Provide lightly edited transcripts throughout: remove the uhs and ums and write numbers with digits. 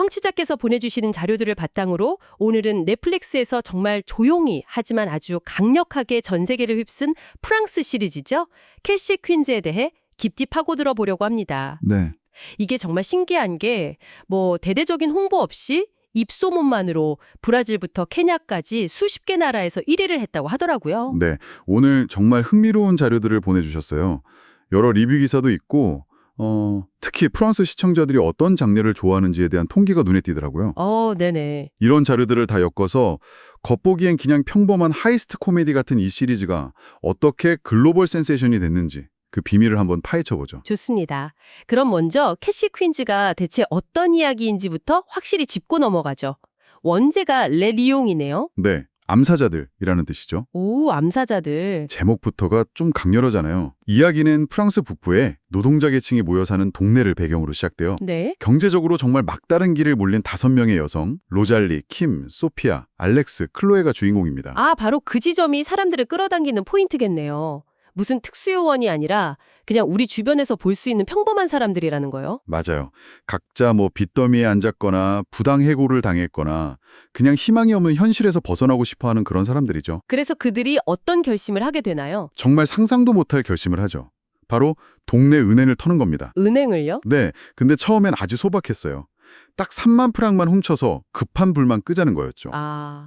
청취자께서 보내주시는 자료들을 바탕으로 오늘은 넷플릭스에서 정말 조용히 하지만 아주 강력하게 전 세계를 휩쓴 프랑스 시리즈죠. 캐시 퀸즈에 대해 깊이 파고들어 보려고 합니다. 네. 이게 정말 신기한 게 대대적인 홍보 없이 입소문만으로 브라질부터 케냐까지 수십 개 나라에서 1위를 했다고 하더라고요. 네. 오늘 정말 흥미로운 자료들을 보내주셨어요. 여러 리뷰 기사도 있고 특히 프랑스 시청자들이 어떤 장르를 좋아하는지에 대한 통계가 눈에 띄더라고요. 네네. 이런 자료들을 다 엮어서 겉보기엔 그냥 평범한 하이스트 코미디 같은 이 시리즈가 어떻게 글로벌 센세이션이 됐는지 그 비밀을 한번 파헤쳐보죠. 좋습니다. 그럼 먼저 캐시 퀸즈가 대체 어떤 이야기인지부터 확실히 짚고 넘어가죠. 원제가 레 리옹이네요. 네. 암사자들이라는 뜻이죠. 오, 암사자들. 제목부터가 좀 강렬하잖아요. 이야기는 프랑스 북부에 노동자 계층이 모여 사는 동네를 배경으로 시작돼요. 네. 경제적으로 정말 막다른 길을 몰린 5명의 여성, 로잘리, 킴, 소피아, 알렉스, 클로에가 주인공입니다. 바로 그 지점이 사람들을 끌어당기는 포인트겠네요. 무슨 특수요원이 아니라 그냥 우리 주변에서 볼 수 있는 평범한 사람들이라는 거요. 맞아요. 각자 빚더미에 앉았거나 부당해고를 당했거나 그냥 희망이 없는 현실에서 벗어나고 싶어하는 그런 사람들이죠. 그래서 그들이 어떤 결심을 하게 되나요? 정말 상상도 못할 결심을 하죠. 바로 동네 은행을 터는 겁니다. 은행을요? 네, 근데 처음엔 아주 소박했어요. 딱 3만 프랑만 훔쳐서 급한 불만 끄자는 거였죠.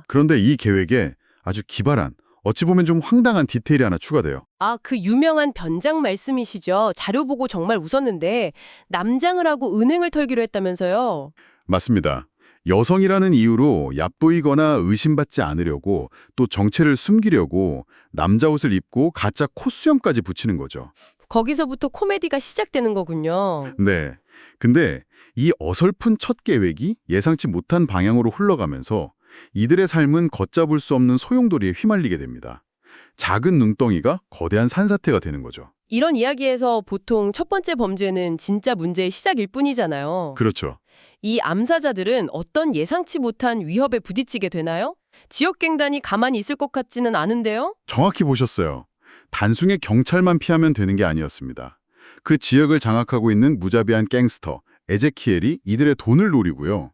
그런데 이 계획에 아주 기발한, 어찌 보면 좀 황당한 디테일이 하나 추가돼요. 그 유명한 변장 말씀이시죠. 자료 보고 정말 웃었는데 남장을 하고 은행을 털기로 했다면서요. 맞습니다. 여성이라는 이유로 얕보이거나 의심받지 않으려고 또 정체를 숨기려고 남자 옷을 입고 가짜 콧수염까지 붙이는 거죠. 거기서부터 코미디가 시작되는 거군요. 네. 근데 이 어설픈 첫 계획이 예상치 못한 방향으로 흘러가면서 이들의 삶은 걷잡을 수 없는 소용돌이에 휘말리게 됩니다. 작은 눈덩이가 거대한 산사태가 되는 거죠. 이런 이야기에서 보통 첫 번째 범죄는 진짜 문제의 시작일 뿐이잖아요. 그렇죠. 이 암사자들은 어떤 예상치 못한 위협에 부딪히게 되나요? 지역갱단이 가만히 있을 것 같지는 않은데요? 정확히 보셨어요. 단순히 경찰만 피하면 되는 게 아니었습니다. 그 지역을 장악하고 있는 무자비한 갱스터, 에제키엘이 이들의 돈을 노리고요.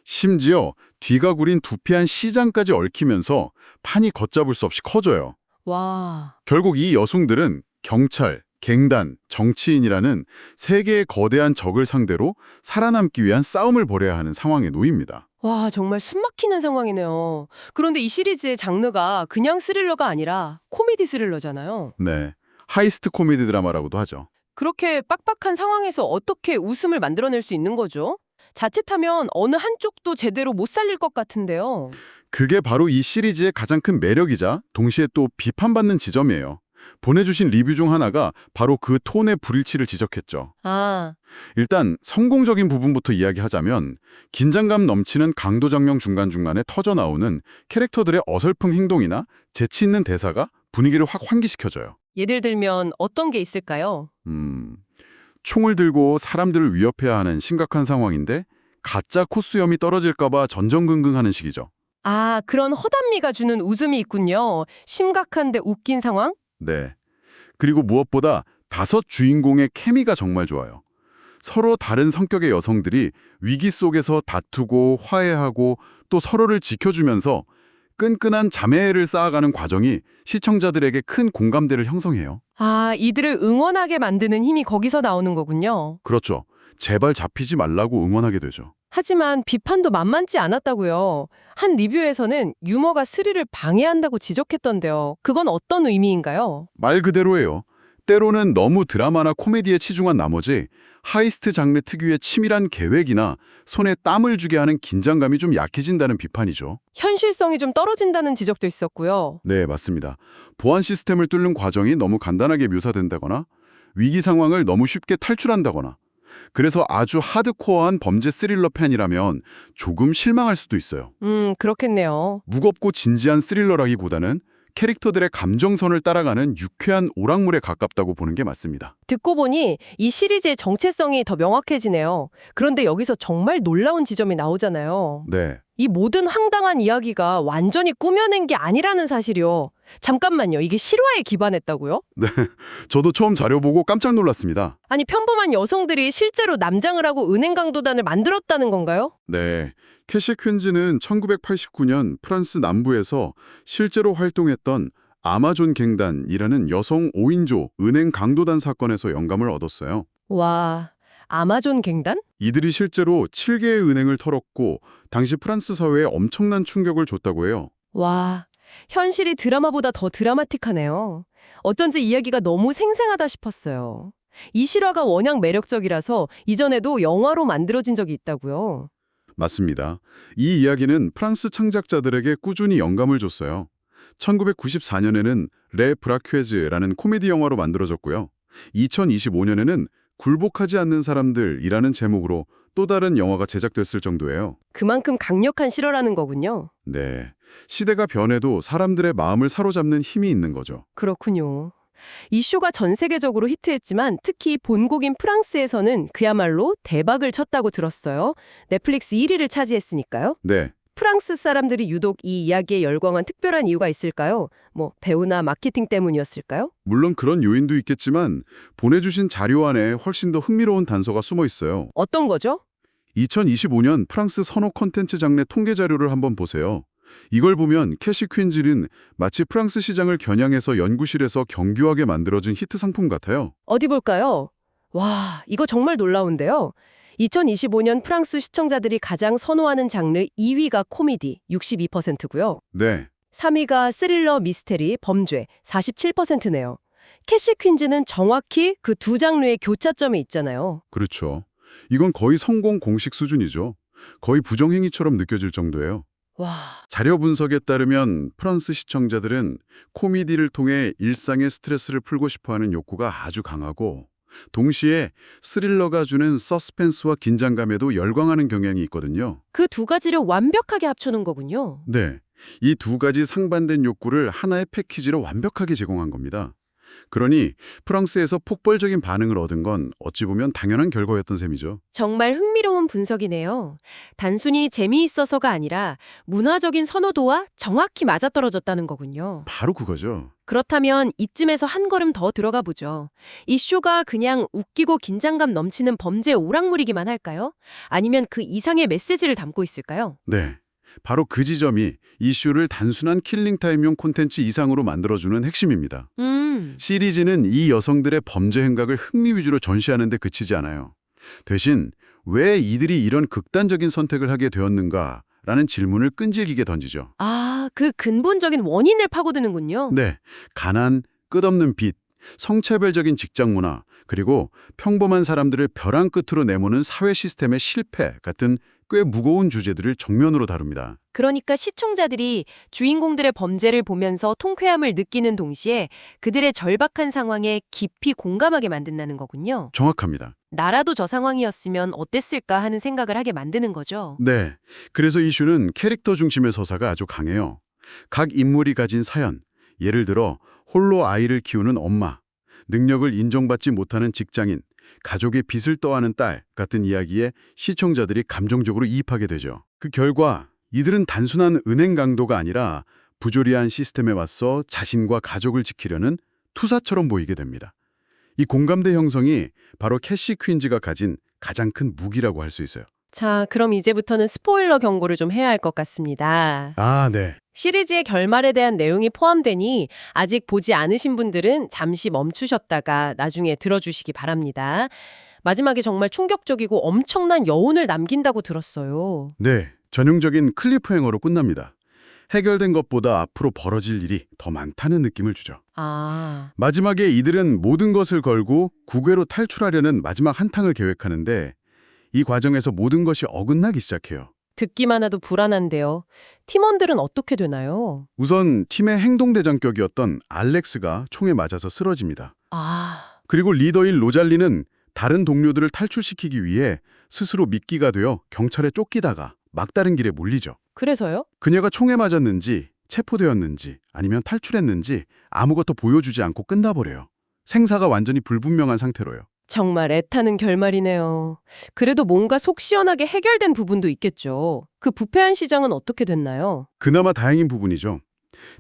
심지어 뒤가 구린 두피한 시장까지 얽히면서 판이 걷잡을 수 없이 커져요. 와. 결국 이 여성들은 경찰, 갱단, 정치인이라는 세 개의 거대한 적을 상대로 살아남기 위한 싸움을 벌여야 하는 상황에 놓입니다. 와, 정말 숨막히는 상황이네요. 그런데 이 시리즈의 장르가 그냥 스릴러가 아니라 코미디 스릴러잖아요. 네, 하이스트 코미디 드라마라고도 하죠. 그렇게 빡빡한 상황에서 어떻게 웃음을 만들어낼 수 있는 거죠? 자칫하면 어느 한쪽도 제대로 못 살릴 것 같은데요. 그게 바로 이 시리즈의 가장 큰 매력이자 동시에 또 비판받는 지점이에요. 보내주신 리뷰 중 하나가 바로 그 톤의 불일치를 지적했죠. 일단 성공적인 부분부터 이야기하자면 긴장감 넘치는 강도 장면 중간중간에 터져나오는 캐릭터들의 어설픈 행동이나 재치 있는 대사가 분위기를 확 환기시켜줘요. 예를 들면 어떤 게 있을까요? 총을 들고 사람들을 위협해야 하는 심각한 상황인데 가짜 콧수염이 떨어질까봐 전전긍긍하는 식이죠. 그런 허담미가 주는 웃음이 있군요. 심각한데 웃긴 상황? 네. 그리고 무엇보다 5 주인공의 케미가 정말 좋아요. 서로 다른 성격의 여성들이 위기 속에서 다투고 화해하고 또 서로를 지켜주면서 끈끈한 자매를 쌓아가는 과정이 시청자들에게 큰 공감대를 형성해요. 이들을 응원하게 만드는 힘이 거기서 나오는 거군요. 그렇죠. 제발 잡히지 말라고 응원하게 되죠. 하지만 비판도 만만치 않았다고요. 한 리뷰에서는 유머가 스릴을 방해한다고 지적했던데요. 그건 어떤 의미인가요? 말 그대로예요. 때로는 너무 드라마나 코미디에 치중한 나머지 하이스트 장르 특유의 치밀한 계획이나 손에 땀을 주게 하는 긴장감이 좀 약해진다는 비판이죠. 현실성이 좀 떨어진다는 지적도 있었고요. 네, 맞습니다. 보안 시스템을 뚫는 과정이 너무 간단하게 묘사된다거나 위기 상황을 너무 쉽게 탈출한다거나 그래서 아주 하드코어한 범죄 스릴러 팬이라면 조금 실망할 수도 있어요. 그렇겠네요. 무겁고 진지한 스릴러라기보다는 캐릭터들의 감정선을 따라가는 유쾌한 오락물에 가깝다고 보는 게 맞습니다. 듣고 보니 이 시리즈의 정체성이 더 명확해지네요. 그런데 여기서 정말 놀라운 지점이 나오잖아요. 네. 이 모든 황당한 이야기가 완전히 꾸며낸 게 아니라는 사실이요. 잠깐만요. 이게 실화에 기반했다고요? 저도 처음 자료 보고 깜짝 놀랐습니다. 아니, 평범한 여성들이 실제로 남장을 하고 은행 강도단을 만들었다는 건가요? 네. 캐시 퀸즈는 1989년 프랑스 남부에서 실제로 활동했던 아마존 갱단이라는 여성 5인조 은행 강도단 사건에서 영감을 얻었어요. 와, 아마존 갱단? 이들이 실제로 7개의 은행을 털었고 당시 프랑스 사회에 엄청난 충격을 줬다고 해요. 와, 현실이 드라마보다 더 드라마틱하네요. 어쩐지 이야기가 너무 생생하다 싶었어요. 이 실화가 워낙 매력적이라서 이전에도 영화로 만들어진 적이 있다고요. 맞습니다. 이 이야기는 프랑스 창작자들에게 꾸준히 영감을 줬어요. 1994년에는 레 브라퀴즈라는 코미디 영화로 만들어졌고요. 2025년에는 굴복하지 않는 사람들이라는 제목으로 또 다른 영화가 제작됐을 정도예요. 그만큼 강력한 실화라는 거군요. 네. 시대가 변해도 사람들의 마음을 사로잡는 힘이 있는 거죠. 그렇군요. 이 쇼가 전 세계적으로 히트했지만 특히 본국인 프랑스에서는 그야말로 대박을 쳤다고 들었어요. 넷플릭스 1위를 차지했으니까요. 네. 프랑스 사람들이 유독 이 이야기에 열광한 특별한 이유가 있을까요? 뭐 배우나 마케팅 때문이었을까요? 물론 그런 요인도 있겠지만 보내주신 자료 안에 훨씬 더 흥미로운 단서가 숨어 있어요. 어떤 거죠? 2025년 프랑스 선호 콘텐츠 장래 통계 자료를 한번 보세요. 이걸 보면 캐시 퀸즐은 마치 프랑스 시장을 겨냥해서 연구실에서 정교하게 만들어진 히트 상품 같아요. 어디 볼까요? 와, 이거 정말 놀라운데요. 2025년 프랑스 시청자들이 가장 선호하는 장르 2위가 코미디 62%고요. 네, 3위가 스릴러, 미스테리, 범죄 47%네요. 캐시 퀸즈는 정확히 그 두 장르의 교차점이 있잖아요. 그렇죠. 이건 거의 성공 공식 수준이죠. 거의 부정행위처럼 느껴질 정도예요. 와, 자료 분석에 따르면 프랑스 시청자들은 코미디를 통해 일상의 스트레스를 풀고 싶어하는 욕구가 아주 강하고 동시에 스릴러가 주는 서스펜스와 긴장감에도 열광하는 경향이 있거든요. 그 두 가지를 완벽하게 합쳐놓은 거군요. 네, 이 두 가지 상반된 욕구를 하나의 패키지로 완벽하게 제공한 겁니다. 그러니 프랑스에서 폭발적인 반응을 얻은 건 어찌 보면 당연한 결과였던 셈이죠. 정말 흥미로운 분석이네요. 단순히 재미있어서가 아니라 문화적인 선호도와 정확히 맞아떨어졌다는 거군요. 바로 그거죠. 그렇다면 이쯤에서 한 걸음 더 들어가 보죠. 이 쇼가 그냥 웃기고 긴장감 넘치는 범죄 오락물이기만 할까요? 아니면 그 이상의 메시지를 담고 있을까요? 네, 바로 그 지점이 이슈를 단순한 킬링타임용 콘텐츠 이상으로 만들어주는 핵심입니다. 시리즈는 이 여성들의 범죄 행각을 흥미 위주로 전시하는 데 그치지 않아요. 대신 왜 이들이 이런 극단적인 선택을 하게 되었는가라는 질문을 끈질기게 던지죠. 아, 그 근본적인 원인을 파고드는군요. 네, 가난, 끝없는 빚, 성차별적인 직장 문화, 그리고 평범한 사람들을 벼랑 끝으로 내모는 사회 시스템의 실패 같은 꽤 무거운 주제들을 정면으로 다룹니다. 그러니까 시청자들이 주인공들의 범죄를 보면서 통쾌함을 느끼는 동시에 그들의 절박한 상황에 깊이 공감하게 만든다는 거군요. 정확합니다. 나라도 저 상황이었으면 어땠을까 하는 생각을 하게 만드는 거죠. 네, 그래서 이슈는 캐릭터 중심의 서사가 아주 강해요. 각 인물이 가진 사연, 예를 들어 홀로 아이를 키우는 엄마, 능력을 인정받지 못하는 직장인, 가족의 빚을 떠안은 딸 같은 이야기에 시청자들이 감정적으로 이입하게 되죠. 그 결과 이들은 단순한 은행 강도가 아니라 부조리한 시스템에 맞서 자신과 가족을 지키려는 투사처럼 보이게 됩니다. 이 공감대 형성이 바로 캐시 퀸즈가 가진 가장 큰 무기라고 할 수 있어요. 자, 그럼 이제부터는 스포일러 경고를 좀 해야 할 것 같습니다. 아, 네. 시리즈의 결말에 대한 내용이 포함되니 아직 보지 않으신 분들은 잠시 멈추셨다가 나중에 들어주시기 바랍니다. 마지막에 정말 충격적이고 엄청난 여운을 남긴다고 들었어요. 네, 전형적인 클리프행어로 끝납니다. 해결된 것보다 앞으로 벌어질 일이 더 많다는 느낌을 주죠. 아, 마지막에 이들은 모든 것을 걸고 국외로 탈출하려는 마지막 한탕을 계획하는데 이 과정에서 모든 것이 어긋나기 시작해요. 듣기만 해도 불안한데요. 팀원들은 어떻게 되나요? 우선 팀의 행동대장격이었던 알렉스가 총에 맞아서 쓰러집니다. 아, 그리고 리더인 로잘리는 다른 동료들을 탈출시키기 위해 스스로 미끼가 되어 경찰에 쫓기다가 막다른 길에 몰리죠. 그래서요? 그녀가 총에 맞았는지 체포되었는지 아니면 탈출했는지 아무것도 보여주지 않고 끝나버려요. 생사가 완전히 불분명한 상태로요. 정말 애타는 결말이네요. 그래도 뭔가 속 시원하게 해결된 부분도 있겠죠. 그 부패한 시장은 어떻게 됐나요? 그나마 다행인 부분이죠.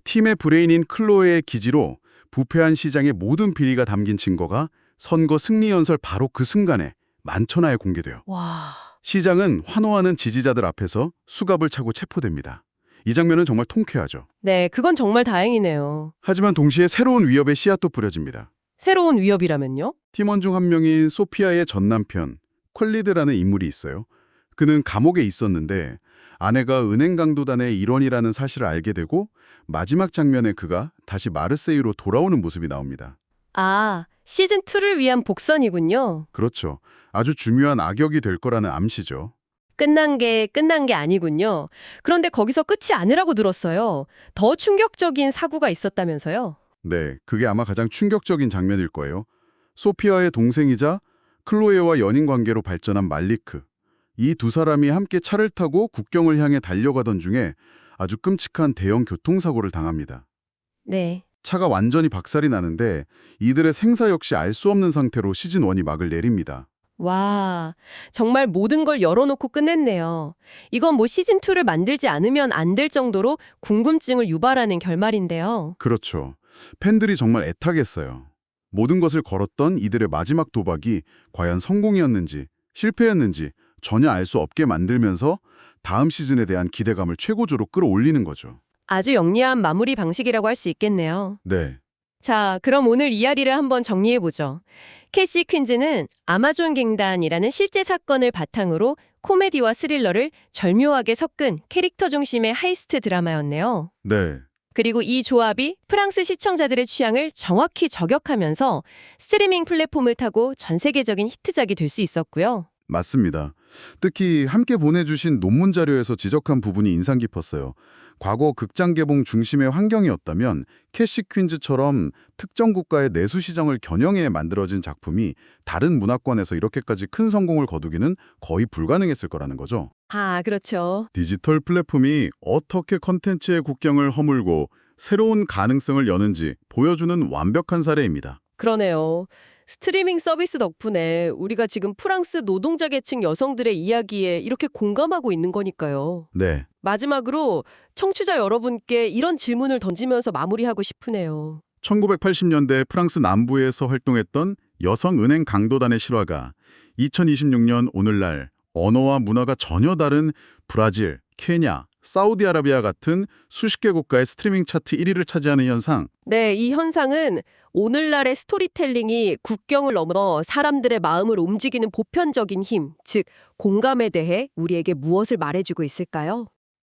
팀의 브레인인 클로에의 기지로 부패한 시장의 모든 비리가 담긴 증거가 선거 승리 연설 바로 그 순간에 만천하에 공개돼요. 와. 시장은 환호하는 지지자들 앞에서 수갑을 차고 체포됩니다. 이 장면은 정말 통쾌하죠. 네, 그건 정말 다행이네요. 하지만 동시에 새로운 위협의 씨앗도 뿌려집니다. 새로운 위협이라면요? 팀원 중 한 명인 소피아의 전남편, 퀄리드라는 인물이 있어요. 그는 감옥에 있었는데 아내가 은행 강도단의 일원이라는 사실을 알게 되고 마지막 장면에 그가 다시 마르세유로 돌아오는 모습이 나옵니다. 아, 시즌2를 위한 복선이군요. 그렇죠. 아주 중요한 악역이 될 거라는 암시죠. 끝난 게 아니군요. 그런데 거기서 끝이 아니라고 들었어요. 더 충격적인 사고가 있었다면서요? 네, 그게 아마 가장 충격적인 장면일 거예요. 소피아의 동생이자 클로에와 연인 관계로 발전한 말리크. 이 두 사람이 함께 차를 타고 국경을 향해 달려가던 중에 아주 끔찍한 대형 교통사고를 당합니다. 네. 차가 완전히 박살이 나는데 이들의 생사 역시 알 수 없는 상태로 시즌1이 막을 내립니다. 와, 정말 모든 걸 열어놓고 끝냈네요. 이건 뭐 시즌2를 만들지 않으면 안 될 정도로 궁금증을 유발하는 결말인데요. 그렇죠. 팬들이 정말 애타겠어요. 모든 것을 걸었던 이들의 마지막 도박이 과연 성공이었는지 실패였는지 전혀 알 수 없게 만들면서 다음 시즌에 대한 기대감을 최고조로 끌어올리는 거죠. 아주 영리한 마무리 방식이라고 할 수 있겠네요. 네, 자, 그럼 오늘 이야기를 한번 정리해보죠. 캐시 퀸즈는 아마존 갱단이라는 실제 사건을 바탕으로 코미디와 스릴러를 절묘하게 섞은 캐릭터 중심의 하이스트 드라마였네요. 네. 그리고 이 조합이 프랑스 시청자들의 취향을 정확히 저격하면서 스트리밍 플랫폼을 타고 전 세계적인 히트작이 될 수 있었고요. 맞습니다. 특히 함께 보내주신 논문 자료에서 지적한 부분이 인상 깊었어요. 과거 극장 개봉 중심의 환경이었다면 캐시 퀸즈처럼 특정 국가의 내수 시장을 겨냥해 만들어진 작품이 다른 문화권에서 이렇게까지 큰 성공을 거두기는 거의 불가능했을 거라는 거죠. 아, 그렇죠. 디지털 플랫폼이 어떻게 컨텐츠의 국경을 허물고 새로운 가능성을 여는지 보여주는 완벽한 사례입니다. 그러네요. 스트리밍 서비스 덕분에 우리가 지금 프랑스 노동자 계층 여성들의 이야기에 이렇게 공감하고 있는 거니까요. 네. 마지막으로 청취자 여러분께 이런 질문을 던지면서 마무리하고 싶으네요. 1980년대 프랑스 남부에서 활동했던 여성 은행 강도단의 실화가 2026년 오늘날 언어와 문화가 전혀 다른 브라질, 케냐, 사우디아라비아 같은 수십 개 국가의 스트리밍 차트 1위를 차지하는 현상. 네, 이 현상은 오늘날의 스토리텔링이 국경을 넘어 사람들의 마음을 움직이는 보편적인 힘, 즉 공감에 대해 우리에게 무엇을 말해주고 있을까요?